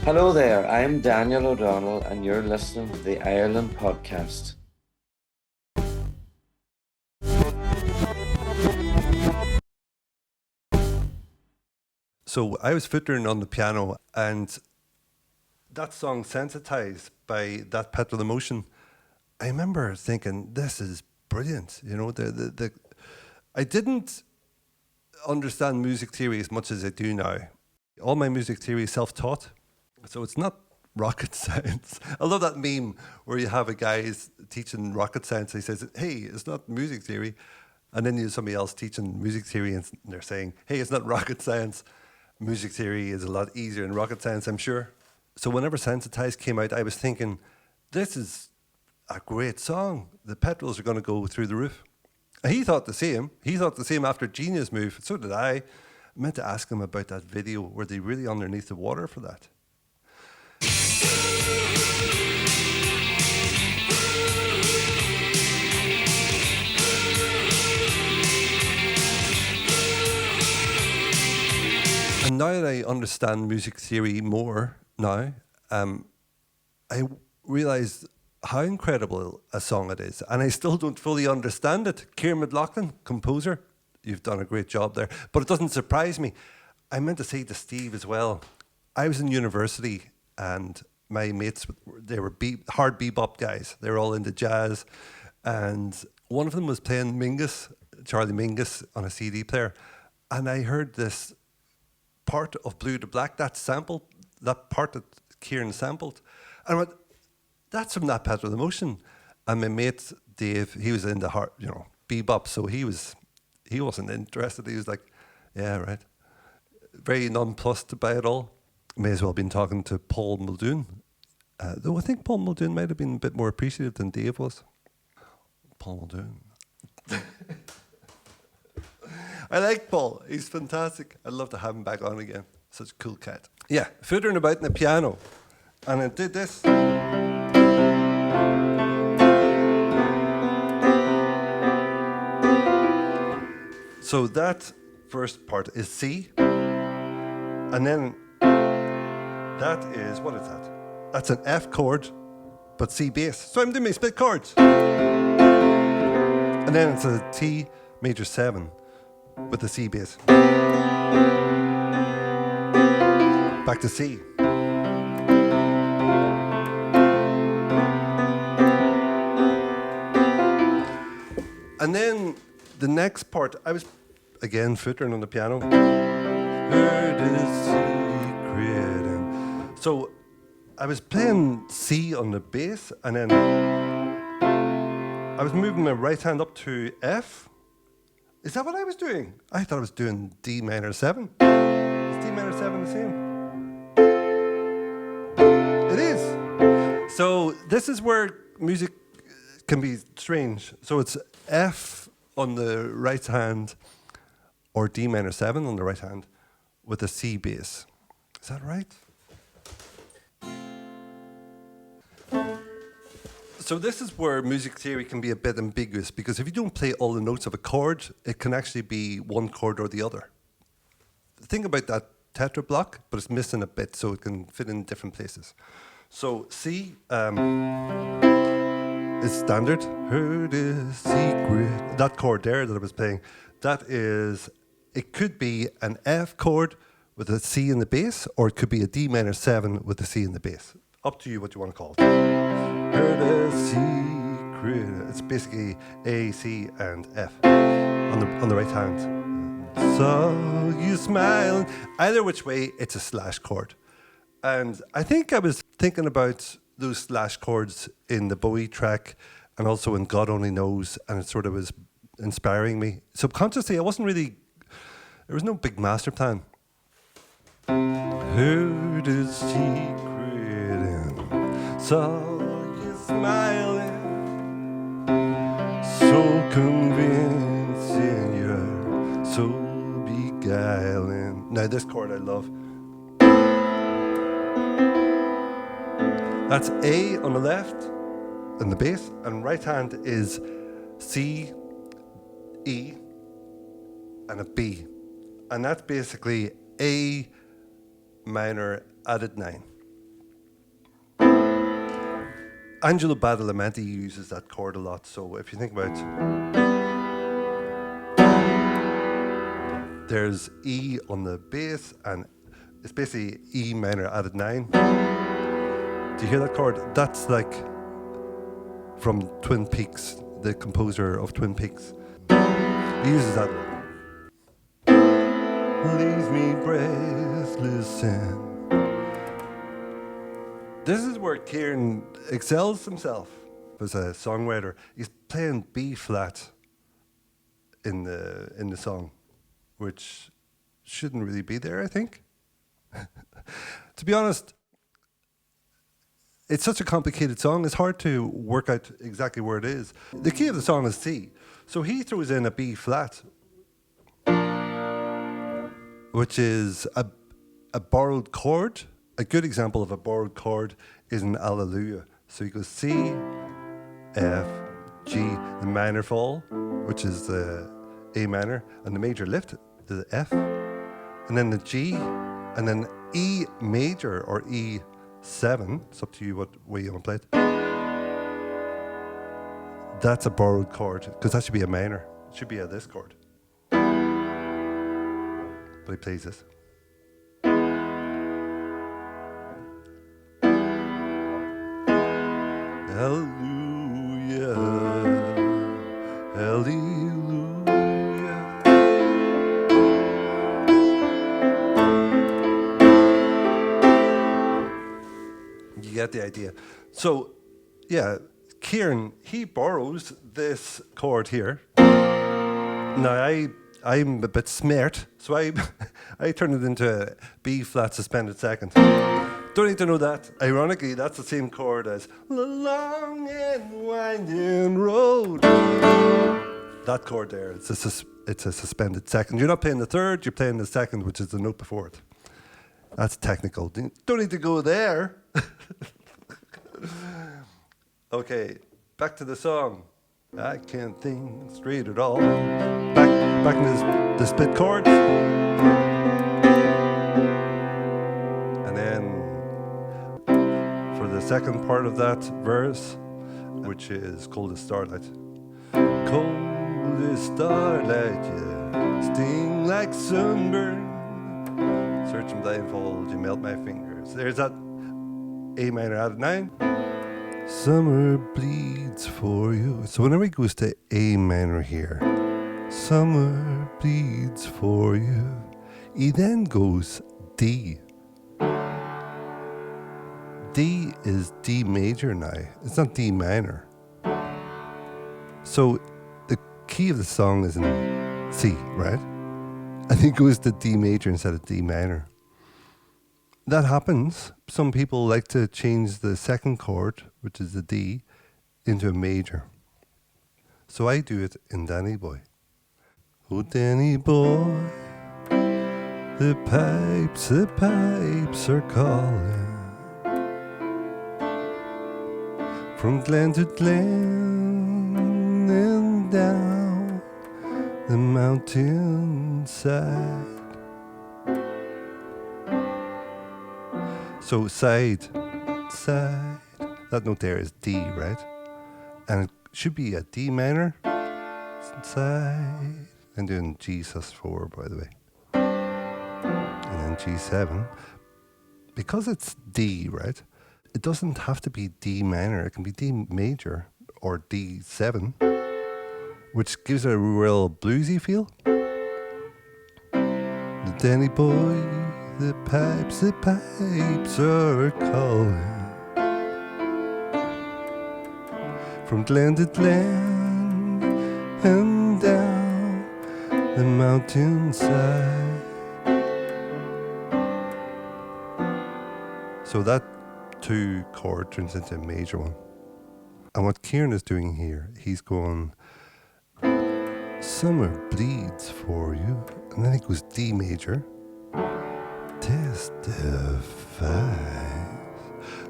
Hello there, I'm Daniel O'Donnell and you're listening to the Ireland Podcast. So I was fiddling on the piano and that song Sensitize by That Petrol Emotion, I remember thinking, this is brilliant. You know, I didn't understand music theory as much as I do now. All my music theory is self-taught, so it's not rocket science. I love that meme where you have a guy teaching rocket science. He says, hey, it's not music theory. And then you have somebody else teaching music theory and they're saying, hey, it's not rocket science. Music theory is a lot easier than rocket science, I'm sure. So whenever Sensitize came out, I was thinking, this is a great song. The petrels are going to go through the roof. And he thought the same. He thought the same after Genius Move. So did I. I meant to ask him about that video. Were they really underneath the water for that? And now that I understand music theory more now, I realise how incredible a song it is. And I still don't fully understand it. Ciaran McLaughlin, composer, you've done a great job there. But it doesn't surprise me. I meant to say to Steve as well, I was in university and my mates, they were hard bebop guys. They were all into jazz. And one of them was playing Mingus, Charlie Mingus, on a CD player. And I heard this part of Blue to Black, that part that Ciaran sampled. And I went, that's from That Petrol Emotion. And my mate Dave, he was into bebop, so he wasn't interested. He was like, yeah, right. Very nonplussed by it all. May as well have been talking to Paul Muldoon. Though I think Paul Muldoon might have been a bit more appreciative than Dave was. Paul Muldoon. I like Paul. He's fantastic. I'd love to have him back on again. Such a cool cat. Yeah, fiddling about in the piano. And I did this. So that first part is C. And then that is, what is that? That's an F chord, but C bass. So I'm doing my split chords. And then it's a T major 7 with the C bass. Back to C. And then the next part, I was again fiddling on the piano. Heard a secret. And so I was playing C on the bass, and then I was moving my right hand up to F. Is that what I was doing? I thought I was doing D minor 7. Is D minor 7 the same? It is. So this is where music can be strange. So it's F on the right hand or D minor 7 on the right hand with a C bass. Is that right? So this is where music theory can be a bit ambiguous, because if you don't play all the notes of a chord, it can actually be one chord or the other. Think about that tetra block, but it's missing a bit, so it can fit in different places. So C is standard. Heard a secret. That chord there that I was playing, it could be an F chord with a C in the bass, or it could be a D minor 7 with a C in the bass. Up to you what you want to call it. Heard a secret. It's basically A, C, and F on the right hand. Saw you smiling. Either which way, it's a slash chord. And I think I was thinking about those slash chords in the Bowie track and also in God Only Knows, and it sort of was inspiring me. Subconsciously, there was no big master plan. Heard a secret and saw you smiling, so convincing, you're so beguiling. Now this chord I love. That's A on the left in the bass, and right hand is C, E, and a B. And that's basically A minor added 9. Angelo Badalamenti uses that chord a lot. So if you think about there's E on the bass, and it's basically E minor added 9. Do you hear that chord? That's like from Twin Peaks, the composer of Twin Peaks. He uses that one. Leaves me breathless and this is where Kieran excels himself as a songwriter. He's playing B flat in the song, which shouldn't really be there, I think. To be honest, it's such a complicated song, it's hard to work out exactly where it is. The key of the song is C. So he throws in a B flat, which is a borrowed chord. A good example of a borrowed chord is an Alleluia. So he goes C, F, G, the minor fall, which is the A minor, and the major lift, the F, and then the G, and then E major or E7. It's up to you what way you want to play it. That's a borrowed chord, because that should be a minor. It should be a this chord. But he plays this. Hallelujah, hallelujah. You get the idea. So, yeah, Kieran, he borrows this chord here. Now, I'm a bit smart, so I turn it into a B flat suspended second. Don't need to know that. Ironically, that's the same chord as the long and winding road. That chord there, it's a suspended second. You're not playing the third, you're playing the second, which is the note before it. That's technical. Don't need to go there. Okay, back to the song. I can't think straight at all. Back into the split chords. And then for the second part of that verse, which is cold as starlight. Cold as starlight, yeah, sting like sunburn. Searching blindfold, you melt my fingers. There's that A minor added 9. Summer bleeds for you. So whenever he goes to A minor here, summer bleeds for you. He then goes D. D is D major now. It's not D minor. So the key of the song is in C, right? And he goes to D major instead of D minor. That happens. Some people like to change the second chord, which is the D, into a major. So I do it in Danny Boy. Oh, Danny Boy, the pipes are calling. From glen to glen and down the mountainside. So side, that note there is D, right? And it should be a D minor, side, and doing G sus4, by the way. And then G7. Because it's D, right? It doesn't have to be D minor. It can be D major or D7, which gives it a real bluesy feel. The Danny Boy, the pipes are calling. From glen to glen and down the mountainside. So that 2 chord turns into a major one. And what Kieran is doing here, he's going, summer bleeds for you. And then he goes D major. Testify.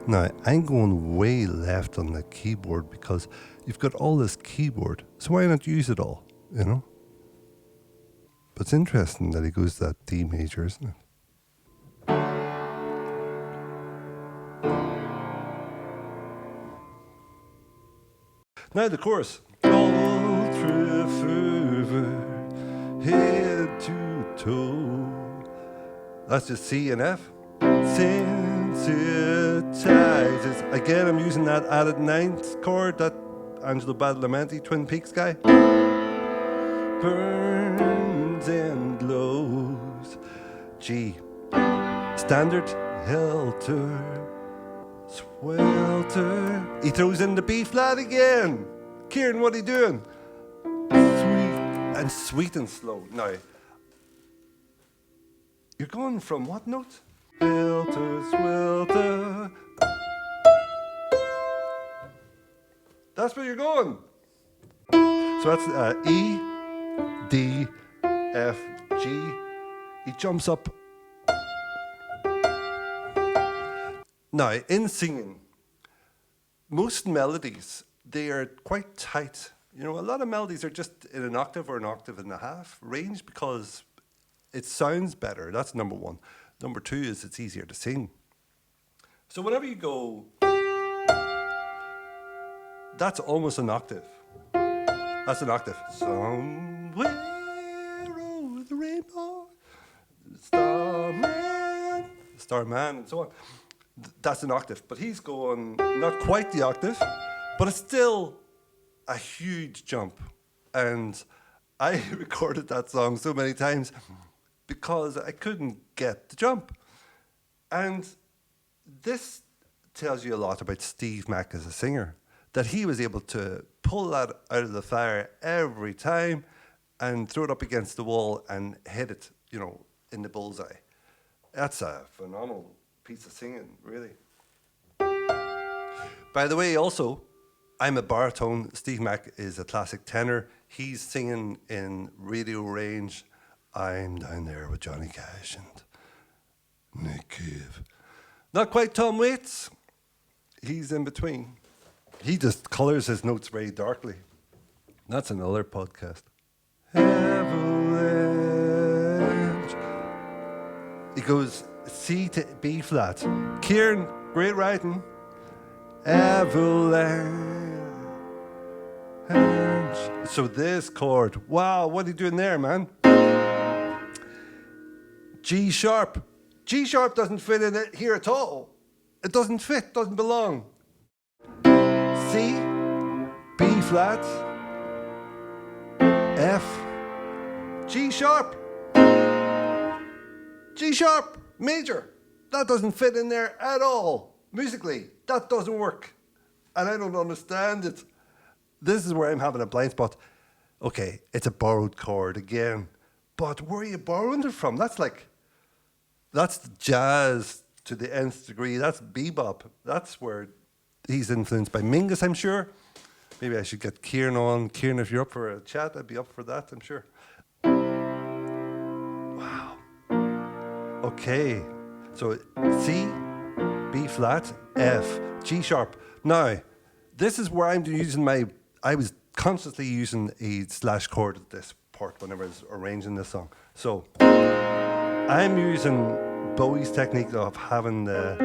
Now, I'm going way left on the keyboard because you've got all this keyboard. So why not use it all, you know? But it's interesting that he goes that D major, isn't it? Now the chorus. Ultra fervor, head to toe. That's just C and F. Sensitizes. Again, I'm using that added ninth chord, that Angelo Badalamenti Twin Peaks guy. Burns and glows. G. Standard. Helter. Swelter. He throws in the B flat again. Kieran, what are you doing? Sweet and slow. Now, you're going from what note? Helter, swelter. That's where you're going. So that's E, D, F, G. He jumps up. Now, in singing, most melodies, they are quite tight. You know, a lot of melodies are just in an octave or an octave and a half range because it sounds better. That's number one. Number two is it's easier to sing. So whenever you go, that's almost an octave. That's an octave. Somewhere over the rainbow, Starman, and so on. That's an octave. But he's going not quite the octave, but it's still a huge jump. And I recorded that song so many times because I couldn't get the jump. And this tells you a lot about Steve Mack as a singer, that he was able to pull that out of the fire every time and throw it up against the wall and hit it, you know, in the bullseye. That's a phenomenal piece of singing, really. By the way, also, I'm a baritone. Steve Mack is a classic tenor. He's singing in radio range. I'm down there with Johnny Cash and Nick Cave. Not quite Tom Waits. He's in between. He just colours his notes very darkly. That's another podcast. Avalanche. He goes C to B flat. Kieran, great writing. Avalanche. So this chord. Wow, what are you doing there, man? G sharp. G sharp doesn't fit in it here at all. It doesn't fit, doesn't belong. C, B flat, F, G sharp, G sharp, major. That doesn't fit in there at all. Musically, that doesn't work. And I don't understand it. This is where I'm having a blind spot. Okay, it's a borrowed chord again. But where are you borrowing it from? That's jazz to the nth degree. That's bebop. That's where he's influenced by Mingus, I'm sure. Maybe I should get Kieran on. Kieran, if you're up for a chat, I'd be up for that, I'm sure. Wow. Okay. So C, B flat, F, G sharp. Now, this is where I'm using I was consciously using a slash chord at this part whenever I was arranging this song. So I'm using Bowie's technique of having I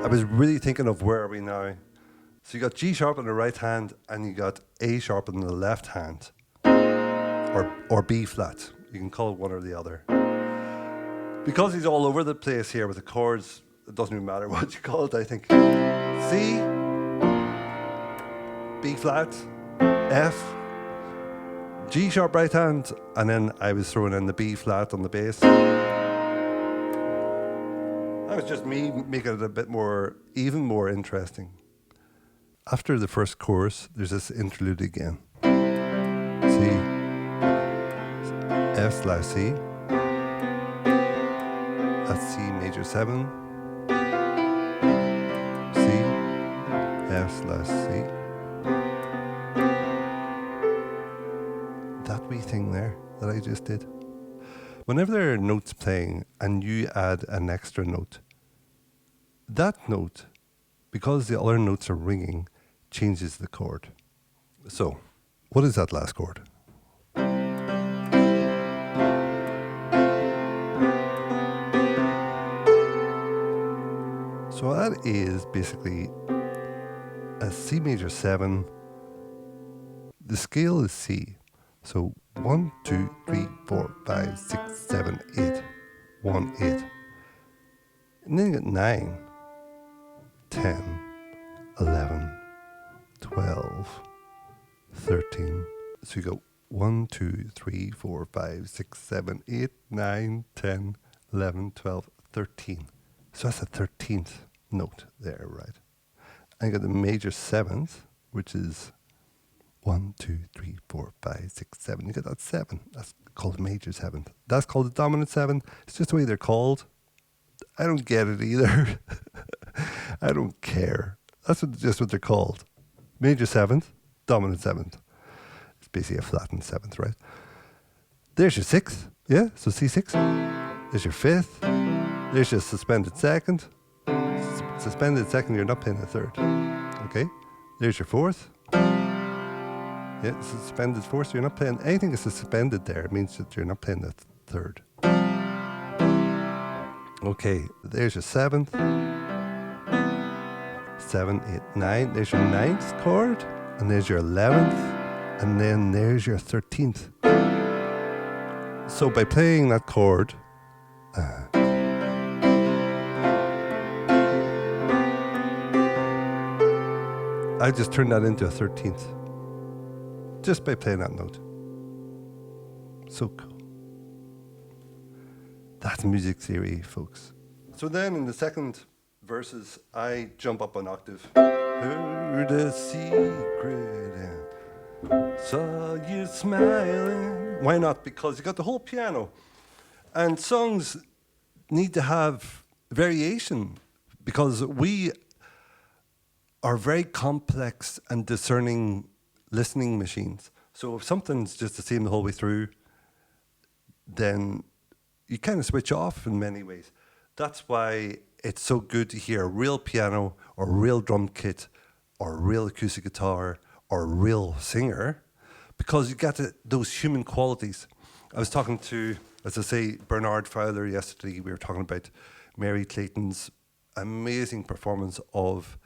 was really thinking of where are we now. So you got G sharp on the right hand and you got A sharp on the left hand. Or B flat. You can call it one or the other. Because he's all over the place here with the chords, it doesn't even matter what you call it, I think. C, B flat, F, G sharp right hand, and then I was throwing in the B flat on the bass. That was just me making it a bit more, even more interesting. After the first chorus, there's this interlude again. C, F slash C, that's C major 7, C, F slash C. That wee thing there that I just did. Whenever there are notes playing and you add an extra note, that note, because the other notes are ringing, changes the chord. So, what is that last chord? So that is basically a C major 7. The scale is C. So 1, 2, 3, 4, 5, 6, 7, 8. 1, 8. And then you get 9, 10, 11, 12, 13. So you go 1, 2, 3, 4, 5, 6, 7, 8, 9, 10, 11, 12, 13. So that's the 13th note there, right? And you got the major 7th, which is 1, 2, 3, 4, 5, 6, 7. You get that 7. That's called major 7th. That's called the dominant 7. It's just the way they're called. I don't get it either. I don't care. That's just what they're called. Major 7th, dominant 7th. It's basically a flattened 7th, right? There's your 6th. Yeah, so C6. There's your 5th. There's your suspended 2nd. Suspended 2nd, you're not playing a 3rd. Okay? There's your 4th. Yeah, suspended 4th, so you're not playing anything that's suspended there. It means that you're not playing the 3rd. Okay, there's your 7th. 7, 8, 9. There's your 9th chord. And there's your 11th. And then there's your 13th. So by playing that chord, I just turned that into a 13th. Just by playing that note. So cool. That's music theory, folks. So then in the second verses, I jump up an octave. Heard a secret and saw you smiling. Why not? Because you got the whole piano. And songs need to have variation because we are very complex and discerning listening machines. So if something's just the same the whole way through, then you kind of switch off in many ways. That's why it's so good to hear a real piano or a real drum kit or a real acoustic guitar or a real singer, because you get those human qualities. I was talking to, as I say, Bernard Fowler yesterday. We were talking about Mary Clayton's amazing performance of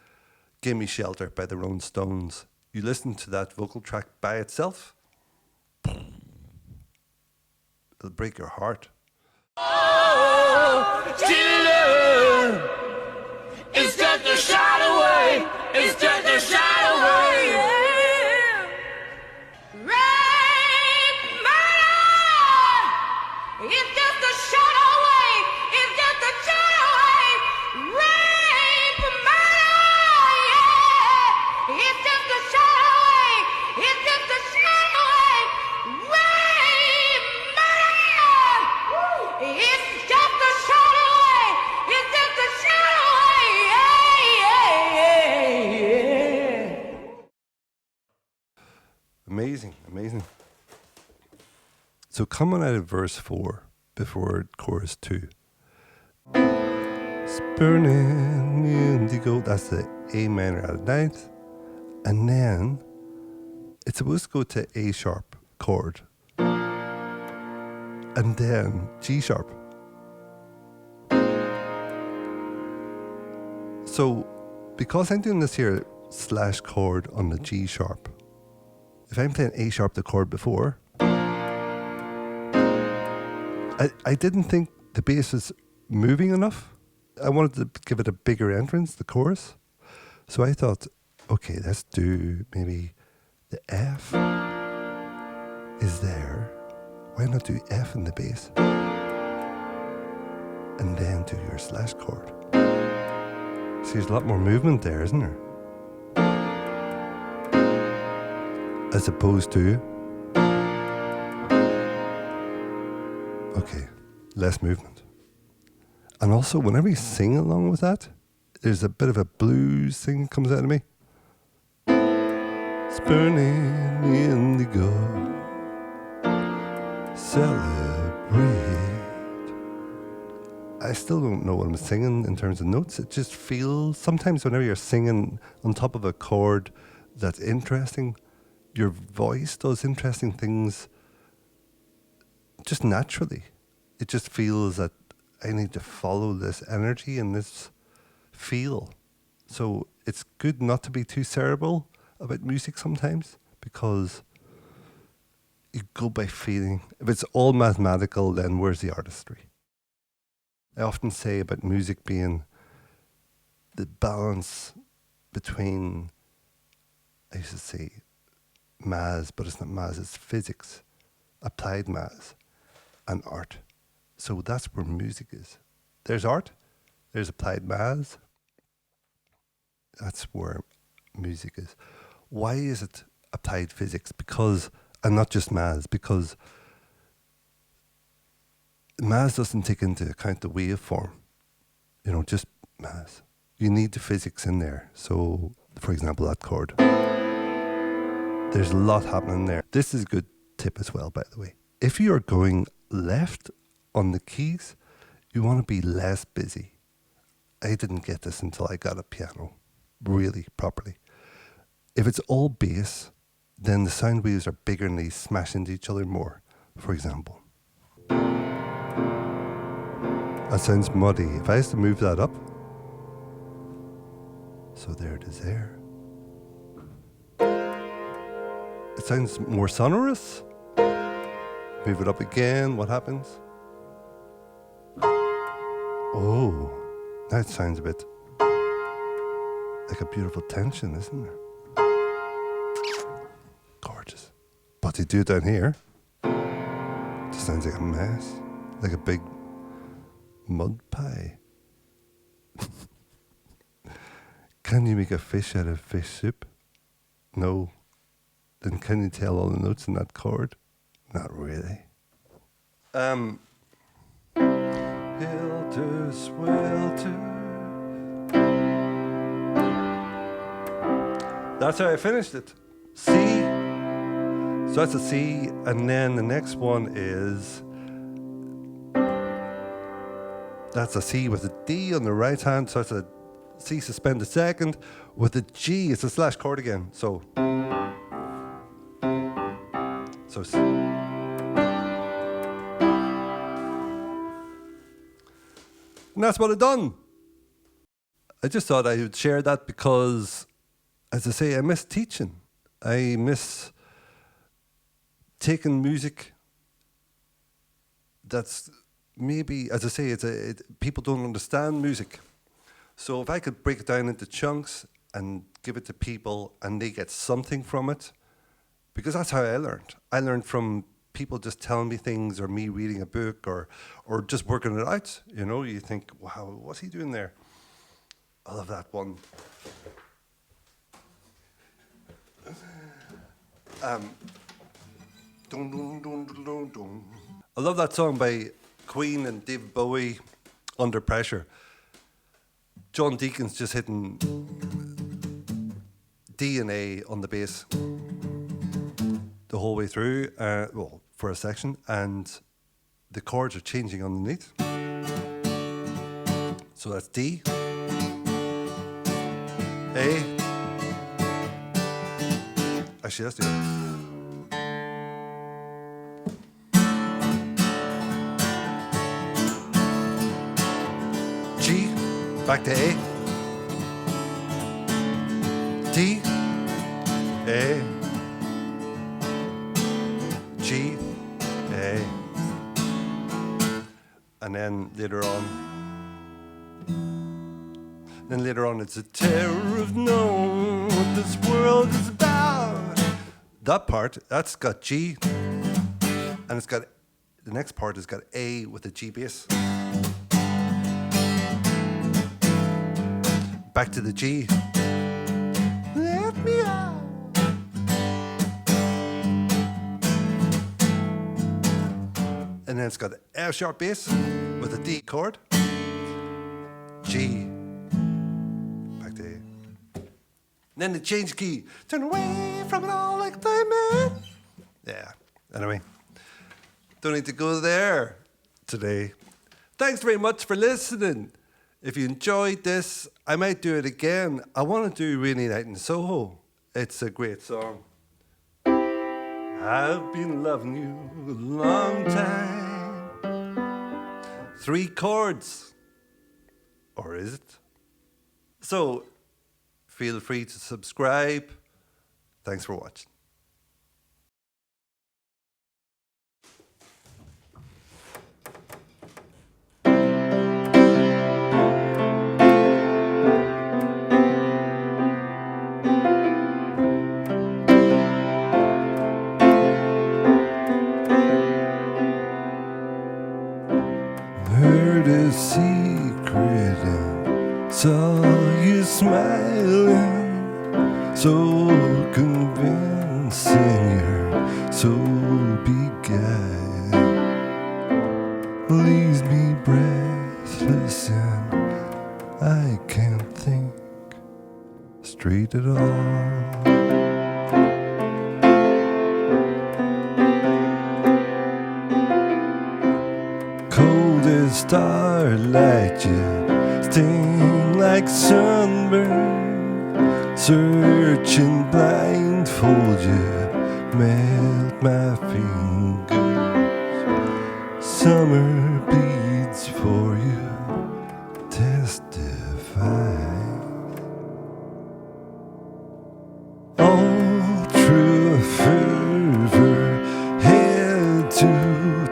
Gimme Shelter by the Rolling Stones. You listen to that vocal track by itself, it'll break your heart. Oh, children, it's just a shot away. It's just a shot away. Yeah. Rain, murder, it's just a shot away. It's just a shot away. Rain, murder, yeah, it's just a shot away. It's just a shot away. Rain, murder, it's just a shot away. It's just a shot away. Yeah, yeah, yeah. Amazing, amazing. So coming out of verse 4 before chorus 2. It's burning indigo, that's the A minor out of 9th. And then it's supposed to go to A sharp chord. And then G sharp. So because I'm doing this here slash chord on the G sharp, if I'm playing A sharp the chord before, I didn't think the bass was moving enough. I wanted to give it a bigger entrance, the chorus. So I thought, okay, let's do maybe the F is there. Why not do F in the bass? And then do your slash chord. See, there's a lot more movement there, isn't there? As opposed to, okay, less movement. And also, whenever you sing along with that, there's a bit of a blues thing that comes out of me. It's burning indigo, celebrate. I still don't know what I'm singing in terms of notes. It just feels, sometimes whenever you're singing on top of a chord that's interesting, your voice does interesting things just naturally. It just feels that I need to follow this energy and this feel. So it's good not to be too cerebral about music sometimes, because you go by feeling. If it's all mathematical, then where's the artistry? I often say about music being the balance between, I used to say maths, but it's not maths, it's physics, applied maths, and art. So that's where music is. There's art, there's applied maths. That's where music is. Why is it applied physics? Because, and not just maths, because maths doesn't take into account the waveform, just maths. You need the physics in there. So, for example, that chord. There's a lot happening there. This is a good tip as well, by the way. If you're going left on the keys, you want to be less busy. I didn't get this until I got a piano, really, properly. If it's all bass, then the sound waves are bigger and they smash into each other more, for example. That sounds muddy. If I was to move that up, so there it is there. It sounds more sonorous. Move it up again, what happens? Oh, now it sounds a bit like a beautiful tension, isn't there? Gorgeous. But you do it down here, it just sounds like a mess, like a big mud pie. Can you make a fish out of fish soup? No. Then can you tell all the notes in that chord? Not really. Helter Swelter. That's how I finished it. C. So that's a C, and then the next one is, that's a C with a D on the right hand, so it's a C suspended second. With a G, it's a slash chord again. So and that's what I've done. I just thought I would share that because, as I say, I miss teaching. I miss taking music that's maybe, as I say, people don't understand music. So if I could break it down into chunks and give it to people and they get something from it, because that's how I learned. I learned from people just telling me things, or me reading a book, or just working it out. You think, wow, what's he doing there? I love that one. Dun, dun, dun, dun, dun, dun. I love that song by Queen and David Bowie, Under Pressure. John Deacon's just hitting D and A on the bass the whole way through, for a section, and the chords are changing underneath. So that's D, A. Actually, let's do it. G, back to A, D, A, G, A, and then later on it's a terror of knowing what this world is about. That part, that's got G, and it's got, the next part has got A with a G bass. Back to the G. Let me out. And then it's got an F sharp bass with a D chord. G. Back to A. And then the change key. Turn away from it all like a playman. Yeah. Anyway, don't need to go there today. Thanks very much for listening. If you enjoyed this, I might do it again. I want to do Rainy Night in Soho. It's a great song. I've been loving you a long time. 3 chords. Or is it? So, Feel free to subscribe. Thanks for watching. Heard a secret and saw you smiling, so convincing, you're so beguiling. Leaves me breathless and I can't think straight at all. Cold as starlight, you sting like sunburn. Searching blindfold, you melt my fingers. Summer bleeds for you, testify. All true fervor, head to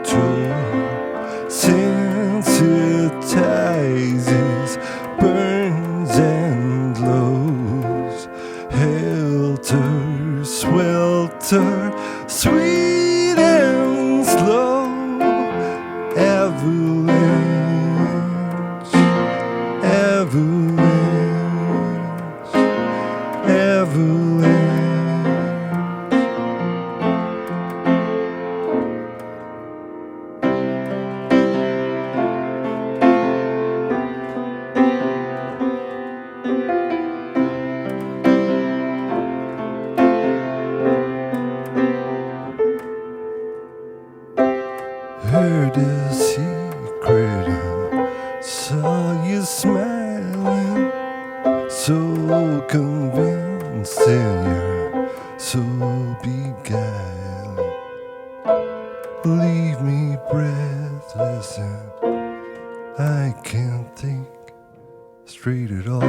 toe, sensitizes, burns and glows, helter swelter, sweet and slow, avalanche, avalanche, avalanche. Heard a secret and saw you smiling, so convincing, you're so beguiling. Leave me breathless and I can't think straight at all.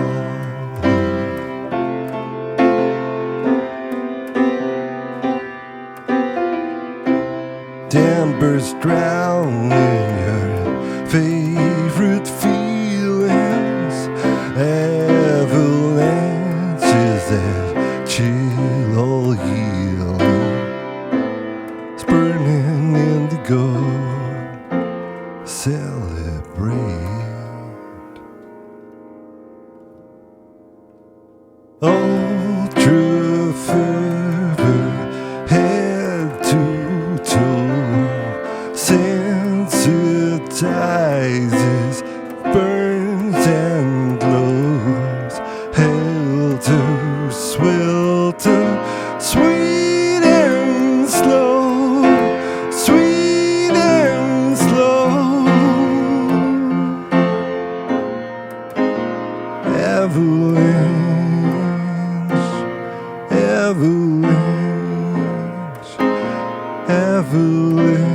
Dampers drown in your favorite feelings, avalanches that chill all healing. It's burning indigo, celebrate. Oh, true fervor, head to toe, sensitizes, burns and glows, helter swelter, sweet and slow, sweet and slow, avalanche, avalanche, avalanche.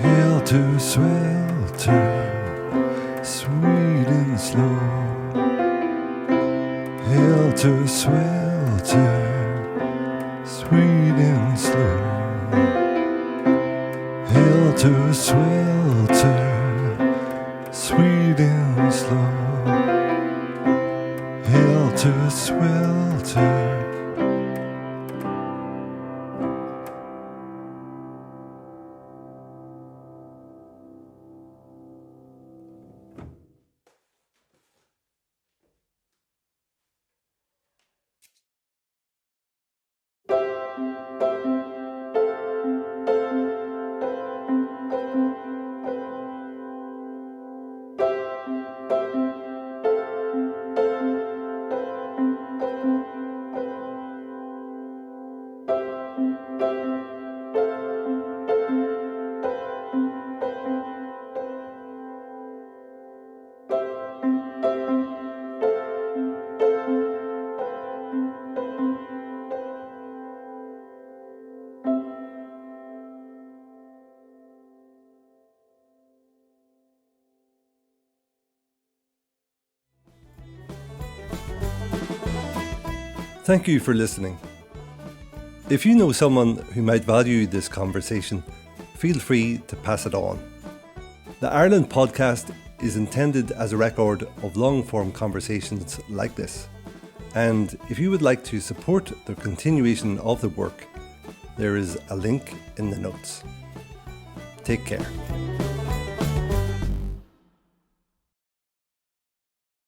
Helter swelter, sweet and slow, helter swelter, sweet and slow, helter swelter, sweet and slow, helter swelter. Thank you for listening. If you know someone who might value this conversation, feel free to pass it on. The Ireland podcast is intended as a record of long-form conversations like this. And if you would like to support the continuation of the work, there is a link in the notes. Take care.